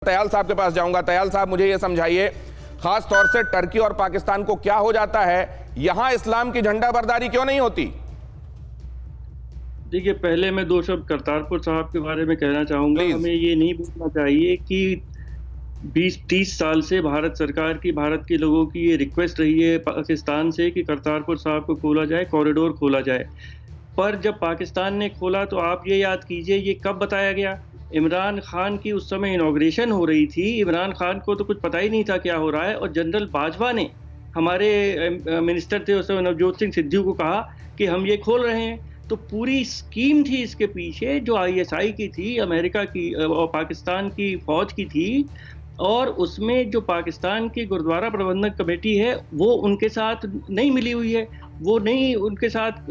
तयाल साहब के पास जाऊंगा। तयाल साहब, मुझे यह समझाइए, खास तौर से टर्की और पाकिस्तान को क्या हो जाता है, यहां इस्लाम की झंडा बरदारी क्यों नहीं होती? देखिए, पहले मैं दो शब्द करतारपुर साहब के बारे में कहना चाहूंगा। प्लीज। हमें ये नहीं भूलना चाहिए कि 20-30 साल से भारत सरकार की, भारत के लोगों की ये रिक्वेस्ट रही है पाकिस्तान से कि करतारपुर साहब को खोला जाए, कॉरिडोर खोला जाए। पर जब पाकिस्तान ने खोला तो आप ये याद कीजिए, ये कब बताया गया? इमरान खान की उस समय इनॉग्रेशन हो रही थी। इमरान खान को तो कुछ पता ही नहीं था क्या हो रहा है, और जनरल बाजवा ने, हमारे मिनिस्टर थे उस समय, नवजोत सिंह सिद्धू को कहा कि हम ये खोल रहे हैं। तो पूरी स्कीम थी इसके पीछे, जो आईएसआई की थी, अमेरिका की और पाकिस्तान की फौज की थी। और उसमें जो पाकिस्तान की गुरुद्वारा प्रबंधक कमेटी है, वो उनके साथ नहीं मिली हुई है। वो नहीं उनके साथ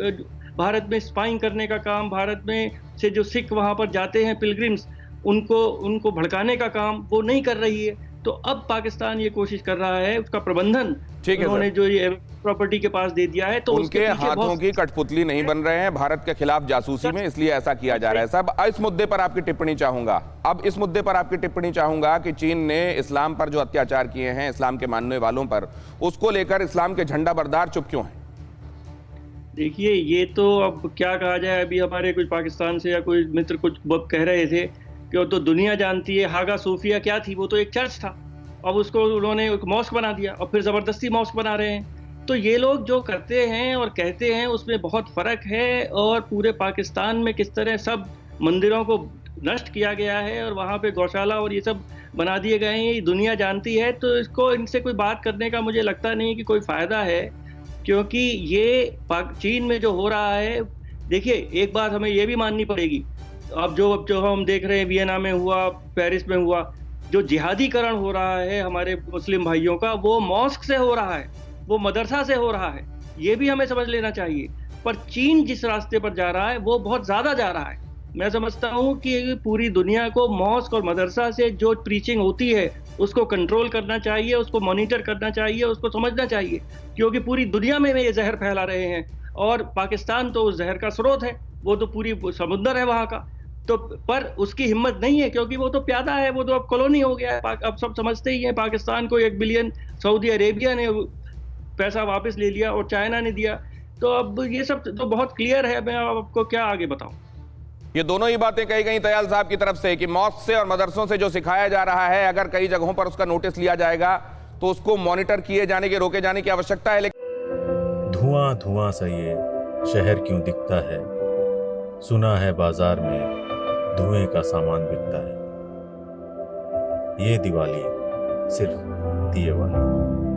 भारत में स्पाइंग करने का काम, भारत में से जो सिख वहां पर जाते हैं पिलग्रिम्स, उनको उनको भड़काने का काम वो नहीं कर रही है। तो अब पाकिस्तान ये कोशिश कर रहा है, उसका प्रबंधन ठीक है उन्होंने सर, जो ये प्रॉपर्टी के पास दे दिया है, तो उसके उनके पीछे हाथों बहुत की कठपुतली नहीं बन रहे हैं भारत के खिलाफ जासूसी में, इसलिए ऐसा किया जा रहा है। साहब, इस मुद्दे पर आपकी टिप्पणी चाहूंगा। अब इस मुद्दे पर आपकी टिप्पणी चाहूंगा कि चीन ने इस्लाम पर जो अत्याचार किए हैं, इस्लाम के मानने वालों पर, उसको लेकर इस्लाम के झंडा बरदार चुप क्यों हैं? देखिए, ये तो अब क्या कहा जाए। अभी हमारे कुछ पाकिस्तान से या कोई मित्र कुछ कह रहे थे कि वो तो दुनिया जानती है, हागा सोफिया क्या थी, वो तो एक चर्च था। अब उसको उन्होंने एक मॉस्क बना दिया और फिर जबरदस्ती मॉस्क बना रहे हैं। तो ये लोग जो करते हैं और कहते हैं, उसमें बहुत फर्क है। और पूरे पाकिस्तान में किस तरह सब मंदिरों को नष्ट किया गया है और वहां पे गौशाला और ये सब बना दिए गए हैं, ये दुनिया जानती है। तो इसको, इनसे कोई बात करने का मुझे लगता नहीं कि कोई फायदा है, क्योंकि ये चीन में जो हो रहा है। देखिए, एक बात हमें ये भी माननी पड़ेगी। अब जो हम देख रहे हैं, वियना में हुआ, पेरिस में हुआ, जो जिहादीकरण हो रहा है हमारे मुस्लिम भाइयों का, वो मॉस्क से हो रहा है, वो मदरसा से हो रहा है। ये भी हमें समझ लेना चाहिए। पर चीन जिस रास्ते पर जा रहा है, वो बहुत ज्यादा जा रहा है। मैं समझता हूँ कि पूरी दुनिया को मॉस्क और मदरसा से जो प्रीचिंग होती है, उसको कंट्रोल करना चाहिए, उसको मॉनिटर करना चाहिए, उसको समझना चाहिए। क्योंकि पूरी दुनिया में ये जहर फैला रहे हैं, और पाकिस्तान तो उस जहर का स्रोत है। वो तो पूरी समुद्र है वहां का। तो पर उसकी हिम्मत नहीं है, क्योंकि वो तो प्यादा है, वो तो अब कॉलोनी हो गया है। अब सब समझते ही हैं, पाकिस्तान को 1 बिलियन सऊदी अरेबिया ने पैसा वापस ले लिया और चाइना ने दिया। तो अब ये सब तो बहुत क्लियर है। मैं आपको क्या आगे बताऊं। ये दोनों ही बातें कही गई तयाल साहब की तरफ से कि मॉस्क से और मदरसों से जो सिखाया जा रहा है, अगर कई जगहों पर उसका नोटिस लिया जाएगा तो उसको मॉनिटर किए जाने के, रोके जाने की आवश्यकता है। लेकिन धुआं धुआं सा ये शहर क्यों दिखता है, सुना है बाजार में धुएं का सामान बिकता है। ये दिवाली सिर्फ दिए वाली।